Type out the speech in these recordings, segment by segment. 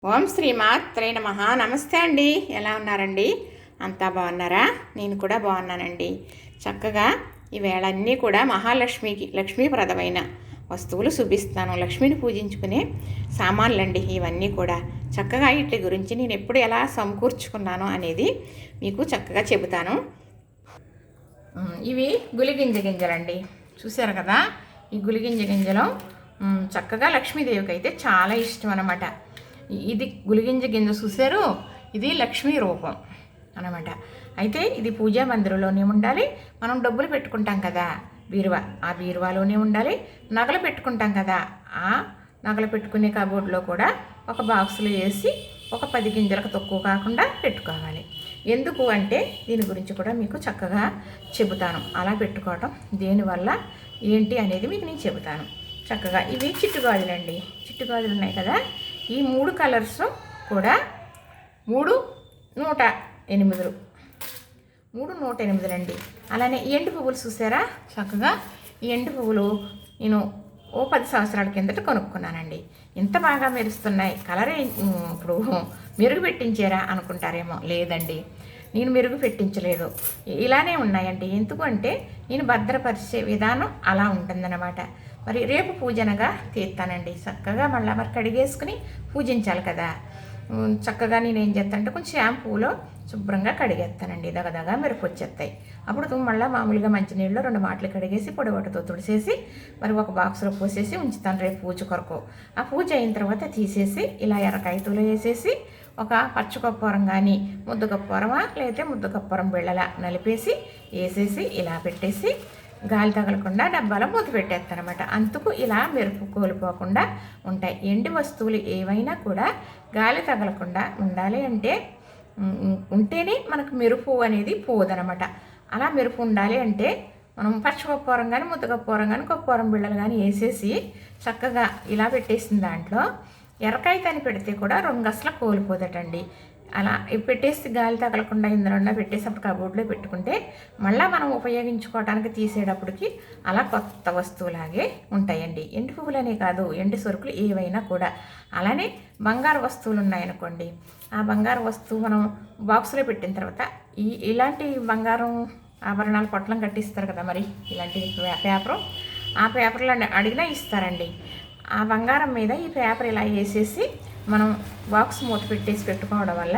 ఓం శ్రీ మాత్రే నమః. నమస్తే అండి, ఎలా ఉన్నారండి? అంతా బాగున్నారా? నేను కూడా బాగున్నానండి. చక్కగా ఈవేళ అన్నీ కూడా మహాలక్ష్మికి లక్ష్మీప్రదమైన వస్తువులు చూపిస్తాను. లక్ష్మిని పూజించుకునే సామాన్లండి ఇవన్నీ కూడా. చక్కగా వీటి గురించి నేను ఎప్పుడు ఎలా సమకూర్చుకున్నాను అనేది మీకు చక్కగా చెబుతాను. ఇవి గులిగింజ గింజలండి, చూసారు కదా? ఈ గులిగింజ గింజలు చక్కగా లక్ష్మీదేవికి అయితే చాలా ఇష్టం అన్నమాట. ఇది గులిగింజ గింజ చూసారు, ఇది లక్ష్మీ రూపం అనమాట. అయితే ఇది పూజా మందిరంలోనే ఉండాలి. మనం డబ్బులు పెట్టుకుంటాం కదా బీరువా, ఆ బీరువాలోనే ఉండాలి. నగలు పెట్టుకుంటాం కదా, ఆ నగలు పెట్టుకునే కబోర్డ్లో కూడా ఒక బాక్సులో వేసి ఒక 10 గింజలకు తక్కువ కాకుండా పెట్టుకోవాలి. ఎందుకు అంటే దీని గురించి కూడా మీకు చక్కగా చెబుతాను. అలా పెట్టుకోవటం దేనివల్ల ఏంటి అనేది మీకు నేను చెబుతాను. చక్కగా ఇవి చిట్టుగాజులండి. చిట్టుగాజులు ఉన్నాయి కదా, ఈ 3 కలర్స్ కూడా 3 108 3 108 అండి. అలానే ఎండు పువ్వులు చూసారా? చక్కగా ఈ ఎండు పువ్వులు నేను 10 సంవత్సరాల కిందట కొనుక్కున్నానండి. ఇంత బాగా మెరుస్తున్నాయి, కలరే ఇప్పుడు మెరుగు పెట్టించారా అనుకుంటారేమో. లేదండి, నేను మెరుగు పెట్టించలేదు, ఇలానే ఉన్నాయండి. ఎందుకు అంటే నేను భద్రపరిచే విధానం అలా ఉంటుందన్నమాట. మరి రేపు పూజనగా తీస్తానండి. చక్కగా మళ్ళీ మరి కడిగేసుకుని పూజించాలి కదా. చక్కగా నేను ఏం చేస్తానంటే కొంచెం షాంపూలో శుభ్రంగా కడిగేస్తానండి. దగదగా మెరుపు వచ్చేస్తాయి. అప్పుడు మళ్ళీ మామూలుగా మంచినీళ్ళు 2 మాటలు కడిగేసి పొడివటతో తుడిసేసి మరి ఒక బాక్స్లో పోసేసి ఉంచుతాను రేపు పూజ కొరకు. ఆ పూజ అయిన తర్వాత తీసేసి ఇలా ఎర్రకాయతూలో వేసేసి ఒక పచ్చకప్పూరం కానీ ముద్దకప్పూరమా లేకపోతే ముద్దకప్పూరం బిళ్ళలా నలిపేసి వేసేసి ఇలా పెట్టేసి గాలి తగలకుండా డబ్బాలో మూత పెట్టేస్తానమాట. అందుకు ఇలా మెరుపు కోల్పోకుండా ఉంటాయి. ఎండి వస్తువులు ఏవైనా కూడా గాలి తగలకుండా ఉండాలి అంటే ఉంటేనే మనకు మెరుపు అనేది పోదనమాట. అలా మెరుపు ఉండాలి అంటే మనం పచ్చకప్పూరం కానీ ముద్దకప్పూరం కానీ కప్పూరం బిళ్ళలు కానీ వేసేసి చక్కగా ఇలా పెట్టేసిన దాంట్లో ఎర్రకాయతని పెడితే కూడా రంగు అసలు కోల్పోదటండి. అలా పెట్టేసి గాలి తగలకుండా ఇందులో పెట్టేసి అప్పుడు కబోర్డ్లో పెట్టుకుంటే మళ్ళీ మనం ఉపయోగించుకోవడానికి తీసేటప్పటికి అలా కొత్త వస్తువులాగే ఉంటాయండి. ఎండు పువ్వులనే కాదు, ఎండు సరుకులు ఏవైనా కూడా. అలానే బంగారు వస్తువులు ఉన్నాయనుకోండి, ఆ బంగారు వస్తువు మనం బాక్స్లో పెట్టిన తర్వాత ఇలాంటి బంగారం ఆభరణాలు పొట్లం కట్టిస్తారు కదా, మరి ఇలాంటి పేపరు, ఆ పేపర్లో అడిగినా ఇస్తారండి. ఆ బంగారం మీద ఈ పేపర్ ఇలా వేసేసి మనం బాక్స్ మూత పెట్టేసి పెట్టుకోవడం వల్ల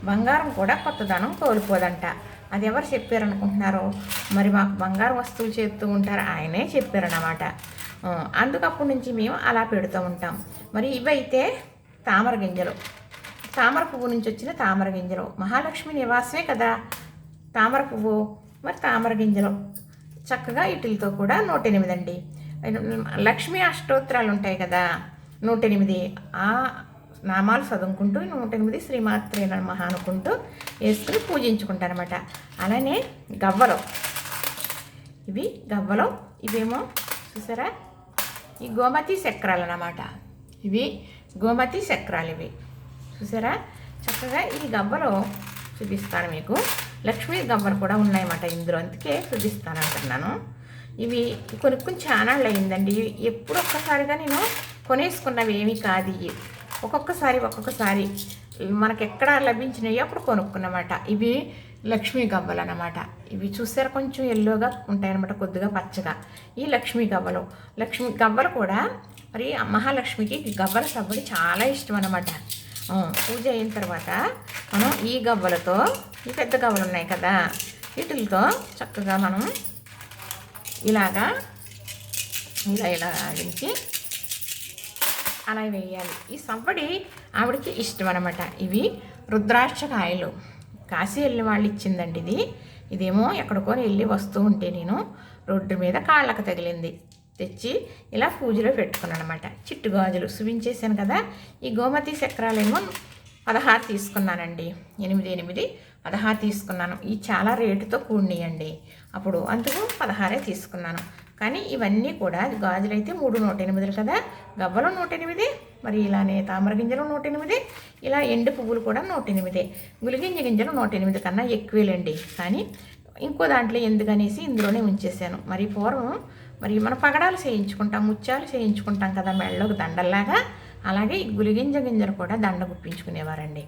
బంగారం కూడా కొత్తదనం కోల్పోదంట. అది ఎవరు చెప్పారనుకుంటున్నారో? మరి మాకు బంగారం వస్తువులు చేస్తూ ఉంటారు, ఆయనే చెప్పారన్నమాట. అందుకప్పటి నుంచి మేము అలా పెడుతూ ఉంటాం. మరి ఇవైతే తామర గింజలు, తామర పువ్వు నుంచి వచ్చిన తామర గింజలు. మహాలక్ష్మి నివాసమే కదా తామర పువ్వు. మరి తామర గింజలు చక్కగా వీటితో కూడా 108 అండి. లక్ష్మీ అష్టోత్తరాలు ఉంటాయి కదా 108, ఆ నామాలు చదువుకుంటూ 108 శ్రీమాత్రే నమః అనుకుంటూ వేసుకుని పూజించుకుంటాను అనమాట. అలానే గవ్వలు, ఇవి గవ్వలు, ఇవేమో చూసారా ఈ గోమతి చక్రాలు అన్నమాట. ఇవి గోమతి చక్రాలు, ఇవి చూసారా? చక్కగా ఈ గవ్వలు చూపిస్తాను మీకు. లక్ష్మీ గవ్వలు కూడా ఉన్నాయన్నమాట ఇందులో, అందుకే చూపిస్తాను అంటున్నాను. ఇవి కొనుక్కుని ఛానళ్ళు అయిందండి. ఎప్పుడు ఒక్కసారిగా నేను కొనేసుకున్నవి ఏమీ కాదు. ఇవి ఒక్కొక్కసారి మనకు ఎక్కడ లభించినాయో అప్పుడు కొనుక్కున్నమాట. ఇవి లక్ష్మీ గవ్వలు అన్నమాట. ఇవి చూసారు కొంచెం ఎల్లోగా ఉంటాయన్నమాట, కొద్దిగా పచ్చగా. ఈ లక్ష్మీ గవ్వలు కూడా మరి మహాలక్ష్మికి గవ్వల సవ్వడి చాలా ఇష్టం అన్నమాట. పూజ అయిన తర్వాత మనం ఈ గవ్వలతో, ఈ పెద్ద గవ్వలు ఉన్నాయి కదా, వీటితో చక్కగా మనం ఇలాగా ఇలా ఆడించి అలా వేయాలి. ఈ సవ్వడి ఆవిడకి ఇష్టం అనమాట. ఇవి రుద్రాక్ష కాయలు, కాశీ వెళ్ళిన వాళ్ళు ఇచ్చిందండి ఇది. ఇదేమో ఎక్కడికో వెళ్ళి వస్తూ ఉంటే నేను రోడ్డు మీద కాళ్ళకు తగిలింది, తెచ్చి ఇలా పూజలో పెట్టుకున్నాను అనమాట. చిట్టు గాజులు చూపించేసాను కదా. ఈ గోమతి చక్రాలేమో 16 తీసుకున్నానండి. 8 16 తీసుకున్నాను. ఈ చాలా రేటుతో కూడినాయండి అప్పుడు, అందుకు 16 తీసుకున్నాను. కానీ ఇవన్నీ కూడా గాజులు అయితే 3 108 కదా, గవ్వలు 108, మరి ఇలానే తామర గింజలు 108, ఇలా ఎండు పువ్వులు కూడా 108, గులిగింజ గింజలు 108 కన్నా ఎక్కువేలండి. కానీ ఇంకో దాంట్లో ఎందుకనేసి ఇందులోనే ఉంచేసాను. మరి పూర్వం మరి మన పగడాలు చేయించుకుంటాం, ముత్యాలు చేయించుకుంటాం కదా మెళ్ళలోకి దండల్లాగా, అలాగే ఈ గులిగింజ గింజలు కూడా దండ గుప్పించుకునేవారండి.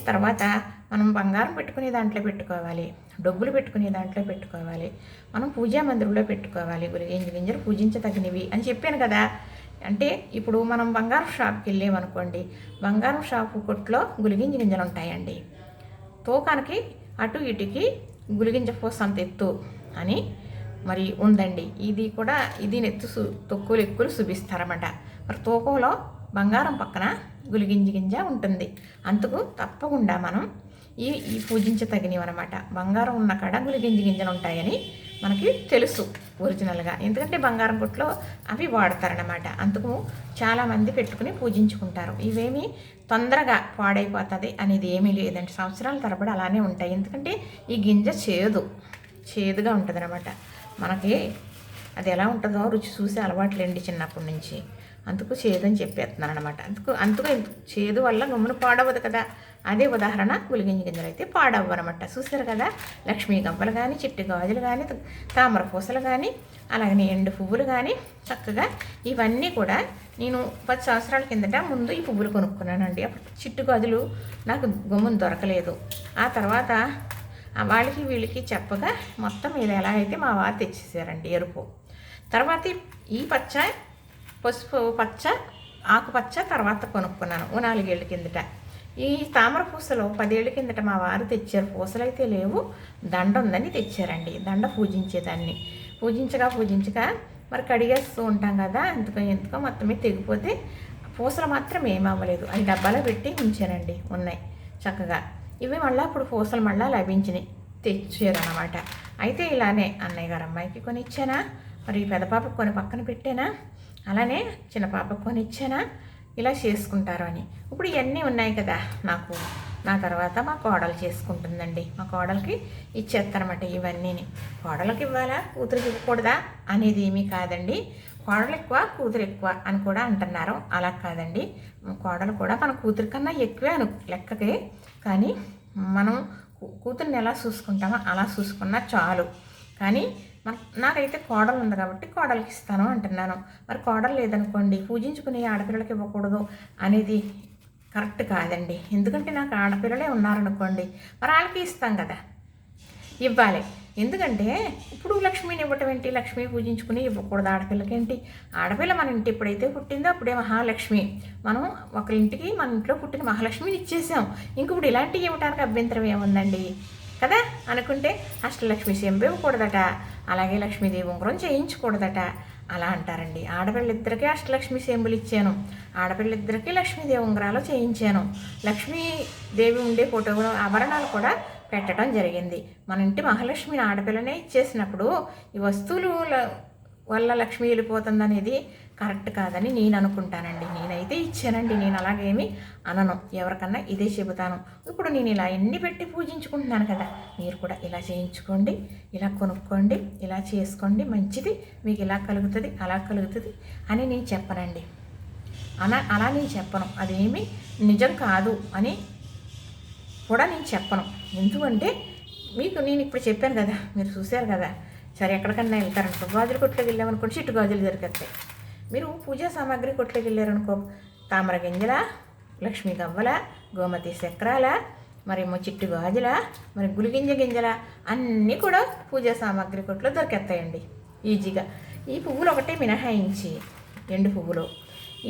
తర్వాత మనం బంగారం పెట్టుకునే దాంట్లో పెట్టుకోవాలి, డబ్బులు పెట్టుకునే దాంట్లో పెట్టుకోవాలి, మనం పూజా మందిరంలో పెట్టుకోవాలి. గులిగింజ గింజలు పూజించదగినవి అని చెప్పాను కదా. అంటే ఇప్పుడు మనం బంగారం షాప్కి వెళ్ళామనుకోండి, బంగారం షాపు కొట్లో గులిగింజ గింజలు ఉంటాయండి. తూకానికి అటు ఇటుకి గులిగింజ పోసంత ఎత్తు అని మరి ఉందండి. ఇది నెత్తు తొక్కులు ఎక్కులు చూపిస్తారన్నమాట. మరి తూకంలో బంగారం పక్కన గులిగింజ గింజ ఉంటుంది. అందుకు తప్పకుండా మనం ఈ పూజించదగినవి అనమాట. బంగారం ఉన్న కాడ గులిగింజ గింజలు ఉంటాయని మనకి తెలుసు ఒరిజినల్గా, ఎందుకంటే బంగారం కొట్లో అవి వాడతారనమాట. అందుకు చాలామంది పెట్టుకుని పూజించుకుంటారు. ఇవేమీ తొందరగా పాడైపోతుంది అనేది ఏమీ లేదండి, సంవత్సరాల తరబడి అలానే ఉంటాయి. ఎందుకంటే ఈ గింజ చేదుగా ఉంటుంది అనమాట. మనకి అది ఎలా ఉంటుందో రుచి చూసి అలవాట్లేండి చిన్నప్పటి నుంచి, అందుకు చేదు అని చెప్పేస్తున్నాను అనమాట. అందుకు చేదు వల్ల గమ్మును పాడవదు కదా. అదే ఉదాహరణ గులిగింజ గింజలు అయితే పాడవ్వు అనమాట. చూసారు కదా, లక్ష్మీ గంపలు కానీ, చిట్టి గాజులు కానీ, తామర పూసలు కానీ, అలాగనే ఎండు పువ్వులు కానీ, చక్కగా ఇవన్నీ కూడా నేను 10 సంవత్సరాల కిందట ముందు ఈ పువ్వులు కొనుక్కున్నానండి. అప్పుడు చిట్టు గాజులు నాకు గమ్మున దొరకలేదు. ఆ తర్వాత వాళ్ళకి వీళ్ళకి చెప్పగా మొత్తం ఇది ఎలా అయితే మా వారు తెచ్చేసారండి ఎరుపు. తర్వాత ఈ పసుపు పచ్చ, ఆకుపచ్చ తర్వాత కొనుక్కున్నాను 4 ఏళ్ళ కిందట. ఈ తామర పూసలు 10 ఏళ్ళ కిందట మా వారు తెచ్చారు. పూసలు అయితే లేవు, దండ ఉందని తెచ్చారండి. దండ పూజించేదాన్ని. పూజించగా మరి కడిగేస్తూ ఉంటాం కదా, ఎందుకో మొత్తమే తెగిపోతే పూసలు మాత్రం ఏమవ్వలేదు. అవి డబ్బాలో పెట్టి ఉంచానండి, ఉన్నాయి చక్కగా. ఇవి మళ్ళీ అప్పుడు పూసలు మళ్ళీ లభించినాయి, తెచ్చారనమాట. అయితే ఇలానే అన్నయ్య గారు అమ్మాయికి కొని ఇచ్చానా, మరి పెద్ద పాపకు కొని పక్కన పెట్టానా, అలానే చిన్న పాపకు కొని ఇచ్చానా, ఇలా చేసుకుంటారు అని. ఇప్పుడు ఇవన్నీ ఉన్నాయి కదా నాకు. నా తర్వాత మా కోడలు చేసుకుంటుందండి. మా కోడలికి ఇచ్చేస్తారన్నమాట ఇవన్నీని. కోడలికి ఇవ్వాలా, కూతురికి ఇవ్వకూడదా అనేది ఏమీ కాదండి. కోడలు ఎక్కువ, కూతురు ఎక్కువ అని కూడా అంటున్నారు. అలా కాదండి, కోడలు కూడా మన కూతురి కన్నా ఎక్కువే లెక్కకి. కానీ మనం కూతుర్ని ఎలా చూసుకుంటామో అలా చూసుకున్నా చాలు. కానీ నాకైతే కోడలు ఉంది కాబట్టి కోడలికి ఇస్తాను అంటున్నాను. మరి కోడలు లేదనుకోండి, పూజించుకునే ఆడపిల్లలకి ఇవ్వకూడదు అనేది కరెక్ట్ కాదండి. ఎందుకంటే నాకు ఆడపిల్లలే ఉన్నారనుకోండి, మరి వాళ్ళకి ఇస్తాం కదా, ఇవ్వాలి. ఎందుకంటే ఇప్పుడు లక్ష్మీని ఇవ్వటం ఏంటి, లక్ష్మీ పూజించుకుని ఇవ్వకూడదు ఆడపిల్లకి ఏంటి. ఆడపిల్ల మన ఇంటి ఎప్పుడైతే పుట్టిందో అప్పుడే మహాలక్ష్మి. మనం ఒకరింటికి మన ఇంట్లో పుట్టిన మహాలక్ష్మిని ఇచ్చేసాం. ఇంకొకటి ఇలాంటివి ఇవ్వడానికి అభ్యంతరం ఏముందండి కదా అనుకుంటే. అష్టలక్ష్మి సెంబు ఇవ్వకూడదట, అలాగే లక్ష్మీదేవి ఉంగరం చేయించకూడదట అలా అంటారండి. ఆడపిల్లలిద్దరికీ అష్టలక్ష్మి సెంబులు ఇచ్చాను, ఆడపిల్లలిద్దరికీ లక్ష్మీదేవి ఉంగరాలు చేయించాను. లక్ష్మీదేవి ఉండే ఫోటో ఆభరణాలు కూడా పెట్టడం జరిగింది. మన ఇంటి మహాలక్ష్మిని ఆడపిల్లనే ఇచ్చేసినప్పుడు ఈ వస్తువులు వల్ల లక్ష్మి వెళ్ళిపోతుంది అనేది కరెక్ట్ కాదని నేను అనుకుంటానండి. నేనైతే ఇచ్చానండి, నేను అలాగేమి అనను, ఎవరికన్నా ఇదే చెబుతాను. ఇప్పుడు నేను ఇలా ఎన్ని పెట్టి పూజించుకుంటున్నాను కదా, మీరు కూడా ఇలా చేయించుకోండి, ఇలా కొనుక్కోండి, ఇలా చేసుకోండి, మంచిది, మీకు ఇలా కలుగుతుంది అలా కలుగుతుంది అని నేను చెప్పనండి. అలా నేను చెప్పను, అదేమి నిజం కాదు అని కూడా నేను చెప్పను. ఎందుకంటే మీకు నేను ఇప్పుడు చెప్పాను కదా, మీరు చూశారు కదా. సరే ఎక్కడికన్నా వెళ్తారనుకో, గాజుల కొట్లోకి వెళ్ళామనుకోండి, చిట్టు గాజులు దొరికేస్తాయి. మీరు పూజా సామాగ్రి కొట్లోకి వెళ్ళారనుకో, తామర గింజల, లక్ష్మీ గవ్వల, గోమతి చక్రాల, మరేమో చిట్టు గాజుల, మరి గులిగింజ గింజల అన్నీ కూడా పూజా సామాగ్రి కొట్లో దొరికేస్తాయండి ఈజీగా. ఈ పువ్వులు ఒకటే మినహాయించి ఎండు పువ్వులు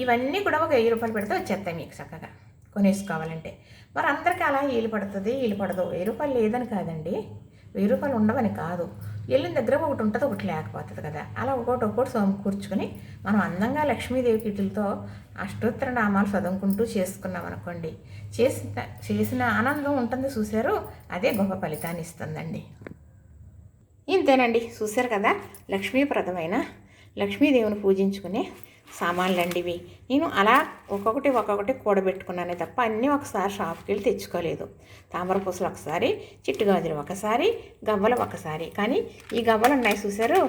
ఇవన్నీ కూడా ఒక 1000 రూపాయలు పెడితే వచ్చేస్తాయి మీకు చక్కగా కొనేసుకోవాలంటే. మరి అందరికీ అలా వీలు పడుతుంది వీలు పడదు. 1000 రూపాయలు లేదని కాదండి, 1000 రూపాయలు ఉండవని కాదు. వెళ్ళిన దగ్గర ఒకటి ఉంటుంది, ఒకటి లేకపోతుంది కదా. అలా ఒక్కొక్కటి సమకూర్చుకొని మనం అందంగా లక్ష్మీదేవి కిటులతో అష్టోత్తర నామాలు చదువుకుంటూ చేసుకున్నాం అనుకోండి, చేసిన ఆనందం ఉంటుంది చూశారు, అదే గొప్ప ఫలితాన్ని ఇస్తుందండి. ఇంతేనండి, చూశారు కదా, లక్ష్మీప్రదమైన లక్ష్మీదేవిని పూజించుకునే సామాన్లు ఇవి. నేను అలా ఒక్కొక్కటి కూడబెట్టుకున్నానే తప్ప అన్నీ ఒకసారి షాప్కి వెళ్ళి తెచ్చుకోలేదు. తామర పూసలు ఒకసారి, చిట్టు గాజులు ఒకసారి, గవ్వలు ఒకసారి. కానీ ఈ గవ్వలు ఉన్నాయి చూశారు,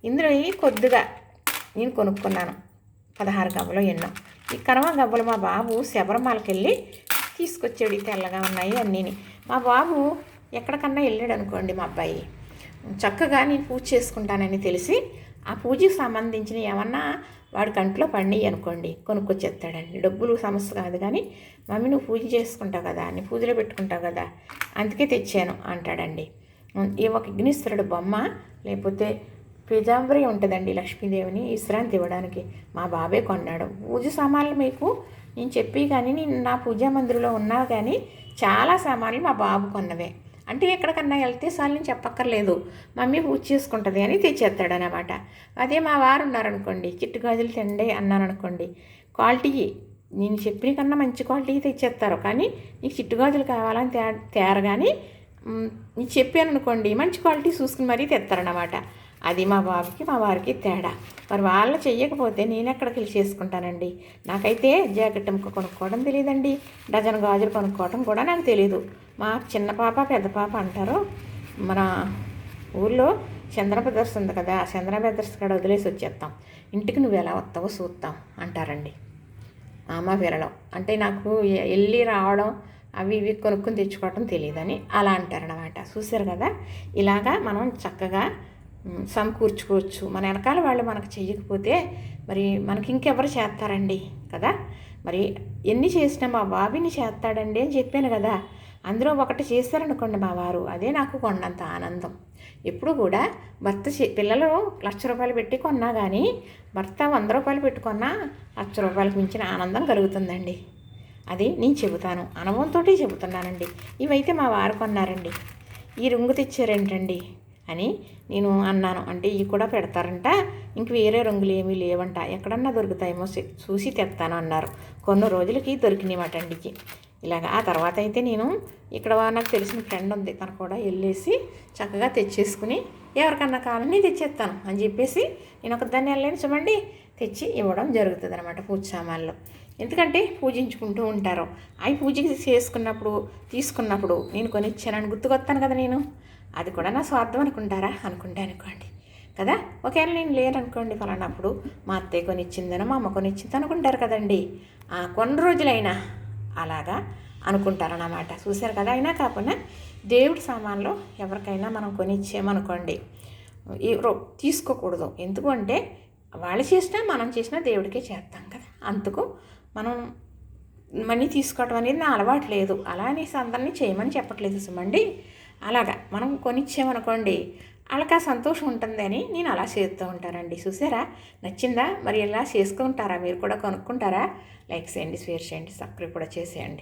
ఇందులో కొద్దిగా నేను కొనుక్కున్నాను, 16 గవ్వలు ఎన్నో. ఈ కర్మ గవ్వలు మా బాబు శబరిమలకి వెళ్ళి తీసుకొచ్చాడు. తెల్లగా ఉన్నాయి అన్నీని. మా బాబు ఎక్కడికన్నా వెళ్ళాడు అనుకోండి, మా అబ్బాయి చక్కగా నేను పూజ చేసుకుంటానని తెలిసి ఆ పూజకి సంబంధించిన ఏమన్నా వాడి కంట్లో పడినాయి అనుకోండి కొనుక్కొచ్చేస్తాడండి. డబ్బులు సమస్య కాదు కానీ మమ్మీ నువ్వు పూజ చేసుకుంటావు కదా, నీ పూజలో పెట్టుకుంటావు కదా, అందుకే తెచ్చాను అంటాడండి. ఈ ఒక విఘ్నేశ్వరుడు బొమ్మ లేకపోతే పీతాంబరి ఉంటుందండి లక్ష్మీదేవిని విశ్రాంతి ఇవ్వడానికి మా బాబే కొన్నాడు. పూజ సామాన్లు మీకు నేను చెప్పి కానీ నేను నా పూజా మందిరంలో ఉన్నా కానీ చాలా సామాన్లు మా బాబు కొన్నవే. అంటే ఎక్కడికన్నా వెళ్తే సార్లు నేను చెప్పక్కర్లేదు, మమ్మీ పూజ చేసుకుంటుంది అని తెచ్చేస్తాడనమాట. అదే మా వారు ఉన్నారనుకోండి, చిట్టు గాజులు తెండి అన్నాను అనుకోండి, క్వాలిటీ నేను చెప్పిన కన్నా మంచి క్వాలిటీ తెచ్చేస్తారు. కానీ నీకు చిట్టు గాజులు కావాలని తేరు కానీ నీకు చెప్పాను అనుకోండి మంచి క్వాలిటీ చూసుకుని మరీ తెస్తారనమాట. అది మా బాబుకి మా వారికి తేడా. మరి వాళ్ళు చెయ్యకపోతే నేను ఎక్కడికి వెళ్ళి చేసుకుంటానండి. నాకైతే జాకెట్ ముక్క కొనుక్కోవడం తెలియదండి, డజన్ గాజులు కొనుక్కోవడం కూడా నాకు తెలియదు. మా చిన్న పాప పెద్ద పాప అంటారు, మన ఊళ్ళో చంద్ర బ్రదర్స్ ఉంది కదా, చంద్ర బ్రదర్స్ కాడ వదిలేసి వచ్చేస్తాం, ఇంటికి నువ్వు ఎలా వస్తావో చూస్తాం అంటారండి మా పిల్లలు. అంటే నాకు వెళ్ళి రావడం అవి ఇవి కొనుక్కొని తెచ్చుకోవడం తెలియదని అలా అంటారనమాట. చూసారు కదా, ఇలాగా మనం చక్కగా సమకూర్చుకోవచ్చు. మన వెనకాల వాళ్ళు మనకు చెయ్యకపోతే మరి మనకి ఇంకెవరు చేస్తారండి కదా. మరి ఎన్ని చేసినా మా బాబుని చేస్తాడండి అని చెప్పాను కదా. అందులో ఒకటి చేశారనుకోండి మా వారు, అదే నాకు కొన్నంత ఆనందం. ఎప్పుడు కూడా భర్త పిల్లలు ₹1,00,000 పెట్టి కొన్నా కానీ భర్త ₹100 పెట్టుకున్నా ₹1,00,000 మించిన ఆనందం కలుగుతుందండి. అది నేను చెబుతాను, అనుభవంతో చెబుతున్నానండి. ఇవైతే మా వారు కొన్నారండి. ఈ రంగు తెచ్చారేంటండి అని నేను అన్నాను. అంటే ఇవి కూడా పెడతారంట, ఇంక వేరే రంగులు ఏమీ లేవంట, ఎక్కడన్నా దొరుకుతాయేమో చూసి తెస్తాను అన్నారు. కొన్ని రోజులకి దొరికినాయన్నమాట అండికి. ఇలాగ ఆ తర్వాత అయితే నేను ఇక్కడ నాకు తెలిసిన ఫ్రెండ్ ఉంది, తను కూడా వెళ్ళేసి చక్కగా తెచ్చేసుకుని ఎవరికన్నా కావాలని తెచ్చేస్తాను అని చెప్పేసి నేను ఒకదాన్ని వెళ్ళలేను చూడండి, తెచ్చి ఇవ్వడం జరుగుతుంది అనమాట పూజ సామాన్లు. ఎందుకంటే పూజించుకుంటూ ఉంటారు. అవి పూజకి చేసుకున్నప్పుడు తీసుకున్నప్పుడు నేను కొనిచ్చానని గుర్తుకొస్తాను కదా నేను. అది కూడా నా స్వార్థం అనుకుంటారా? అనుకోండి కదా. ఒకవేళ నేను లేననుకోండి ఫలానప్పుడు మా అత్తయ్య కొనిచ్చిందనో మా అమ్మ కొనిచ్చింది అనుకుంటారు కదండి. కొన్ని రోజులైనా అలాగా అనుకుంటారన్నమాట. చూశారు కదా. అయినా కాకుండా దేవుడి సామాన్లు ఎవరికైనా మనం కొనిచ్చామనుకోండి తీసుకోకూడదు. ఎందుకు అంటే వాళ్ళు చేసినా మనం చేసినా దేవుడికే చేస్తాం కదా. అందుకు మనం మనీ తీసుకోవటం అనేది నా అలవాటు లేదు. అలా అనేసి అందరినీ చేయమని చెప్పట్లేదు సుమండి. అలాగా మనం కొనిచ్చామనుకోండి వాళ్ళకి ఆ సంతోషం ఉంటుంది అని నేను అలా చేస్తూ ఉంటానండి. చూసారా, నచ్చిందా? మరి ఇలా చేసుకుంటారా? మీరు కూడా కొనుక్కుంటారా? లైక్ చేయండి, షేర్ చేయండి, సబ్స్క్రైబ్ కూడా చేసేయండి.